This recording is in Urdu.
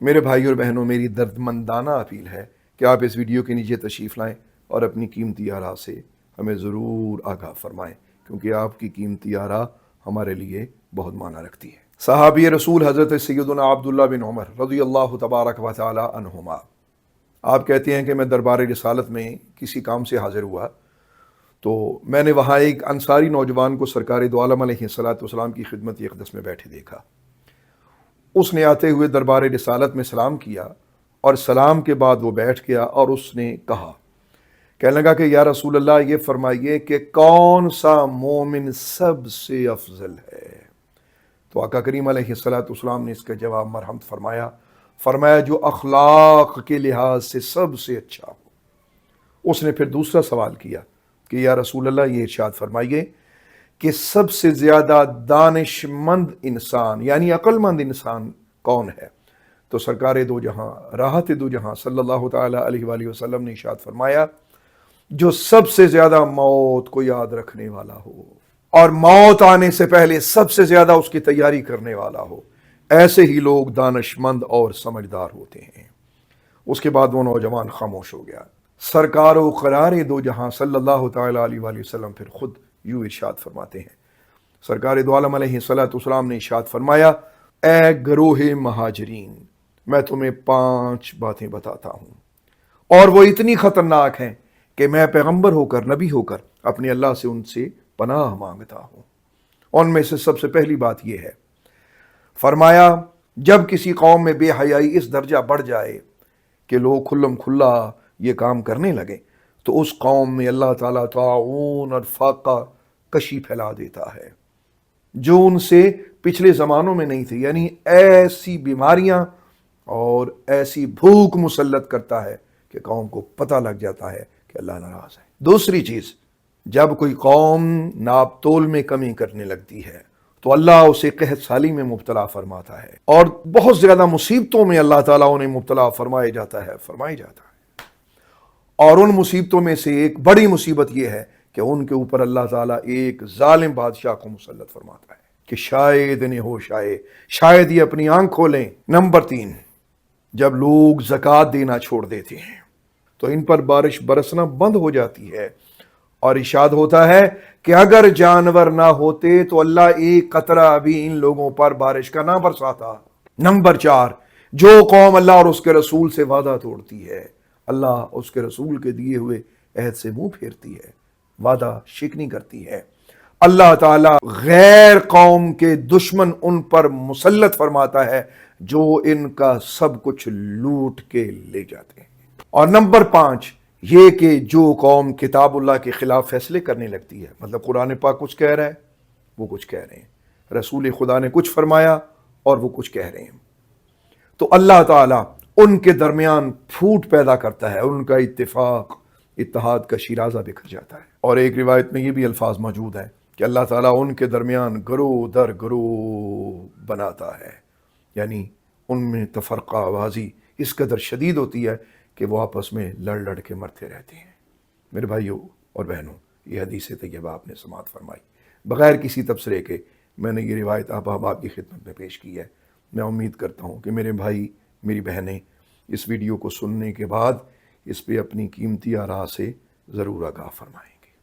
میرے بھائی اور بہنوں، میری دردمندانہ اپیل ہے کہ آپ اس ویڈیو کے نیچے تشریف لائیں اور اپنی قیمتی آراء سے ہمیں ضرور آگاہ فرمائیں، کیونکہ آپ کی قیمتی آراء ہمارے لیے بہت معنی رکھتی ہے۔ صحابی رسول حضرت سیدنا عبداللہ بن عمر رضی اللہ تبارک و تعالی عنہما آپ کہتے ہیں کہ میں دربار رسالت میں کسی کام سے حاضر ہوا تو میں نے وہاں ایک انصاری نوجوان کو سرکار دو عالم علیہ الصلوۃ والسلام کی خدمت اقدس میں بیٹھے دیکھا۔ اس نے آتے ہوئے دربار رسالت میں سلام کیا اور سلام کے بعد وہ بیٹھ گیا اور اس نے کہنے لگا کہ یا رسول اللہ، یہ فرمائیے کہ کون سا مومن سب سے افضل ہے؟ تو آقا کریم علیہ الصلوۃ والسلام نے اس کا جواب مرحمت فرمایا جو اخلاق کے لحاظ سے سب سے اچھا ہو۔ اس نے پھر دوسرا سوال کیا کہ یا رسول اللہ، یہ ارشاد فرمائیے کہ سب سے زیادہ دانش مند انسان یعنی عقل مند انسان کون ہے؟ تو سرکار دو جہاں راحت دو جہاں صلی اللہ تعالی علیہ وآلہ وسلم نے ارشاد فرمایا جو سب سے زیادہ موت کو یاد رکھنے والا ہو اور موت آنے سے پہلے سب سے زیادہ اس کی تیاری کرنے والا ہو، ایسے ہی لوگ دانش مند اور سمجھدار ہوتے ہیں۔ اس کے بعد وہ نوجوان خاموش ہو گیا۔ سرکار و قرار دو جہاں صلی اللہ تعالی علیہ وآلہ وسلم پھر خود یوں ارشاد فرماتے ہیں۔ سرکار دو عالم علیہ الصلوۃ والسلام نے ارشاد فرمایا اے گروہ مہاجرین، میں تمہیں 5 باتیں بتاتا ہوں اور وہ اتنی خطرناک ہیں کہ میں پیغمبر ہو کر، نبی ہو کر اپنے اللہ سے ان سے پناہ مانگتا ہوں۔ ان میں سے سب سے پہلی بات یہ ہے، فرمایا جب کسی قوم میں بے حیائی اس درجہ بڑھ جائے کہ لوگ کھلم کھلا یہ کام کرنے لگے تو اس قوم میں اللہ تعالیٰ طاعون اور فاقہ کشی پھیلا دیتا ہے جو ان سے پچھلے زمانوں میں نہیں تھی، یعنی ایسی بیماریاں اور ایسی بھوک مسلط کرتا ہے کہ قوم کو پتہ لگ جاتا ہے کہ اللہ ناراض ہے۔ دوسری چیز، جب کوئی قوم ناپ تول میں کمی کرنے لگتی ہے تو اللہ اسے قحط سالی میں مبتلا فرماتا ہے اور بہت زیادہ مصیبتوں میں اللہ تعالیٰ انہیں مبتلا فرمائی جاتا ہے۔ اور ان مصیبتوں میں سے ایک بڑی مصیبت یہ ہے کہ ان کے اوپر اللہ تعالیٰ ایک ظالم بادشاہ کو مسلط فرماتا ہے کہ شاید انہیں ہوش آئے، شاید یہ اپنی آنکھ کھولیں۔ نمبر 3، جب لوگ زکوٰۃ دینا چھوڑ دیتے ہیں تو ان پر بارش برسنا بند ہو جاتی ہے اور ارشاد ہوتا ہے کہ اگر جانور نہ ہوتے تو اللہ ایک قطرہ بھی ان لوگوں پر بارش کا نہ برساتا۔ نمبر 4، جو قوم اللہ اور اس کے رسول سے وعدہ توڑتی ہے، اللہ اس کے رسول کے دیے ہوئے عہد سے منہ پھیرتی ہے، وعدہ شکنی کرتی ہے، اللہ تعالیٰ غیر قوم کے دشمن ان پر مسلط فرماتا ہے جو ان کا سب کچھ لوٹ کے لے جاتے ہیں۔ اور نمبر 5 یہ کہ جو قوم کتاب اللہ کے خلاف فیصلے کرنے لگتی ہے، مطلب قرآن پاک کچھ کہہ رہا ہے وہ کچھ کہہ رہے ہیں، رسول خدا نے کچھ فرمایا اور وہ کچھ کہہ رہے ہیں، تو اللہ تعالیٰ ان کے درمیان پھوٹ پیدا کرتا ہے، ان کا اتحاد کا شیرازہ بکھر جاتا ہے۔ اور ایک روایت میں یہ بھی الفاظ موجود ہیں کہ اللہ تعالیٰ ان کے درمیان گروہ در گروہ بناتا ہے، یعنی ان میں تفرقہ بازی اس قدر شدید ہوتی ہے کہ وہ آپس میں لڑ کے مرتے رہتے ہیں۔ میرے بھائیوں اور بہنوں، یہ حدیث طیبہ آپ نے سماعت فرمائی، بغیر کسی تبصرے کے میں نے یہ روایت آپ کی خدمت میں پیش کی ہے۔ میں امید کرتا ہوں کہ میرے بھائی میری بہنیں اس ویڈیو کو سننے کے بعد اس پہ اپنی قیمتی آراء سے ضرور آگاہ فرمائیں۔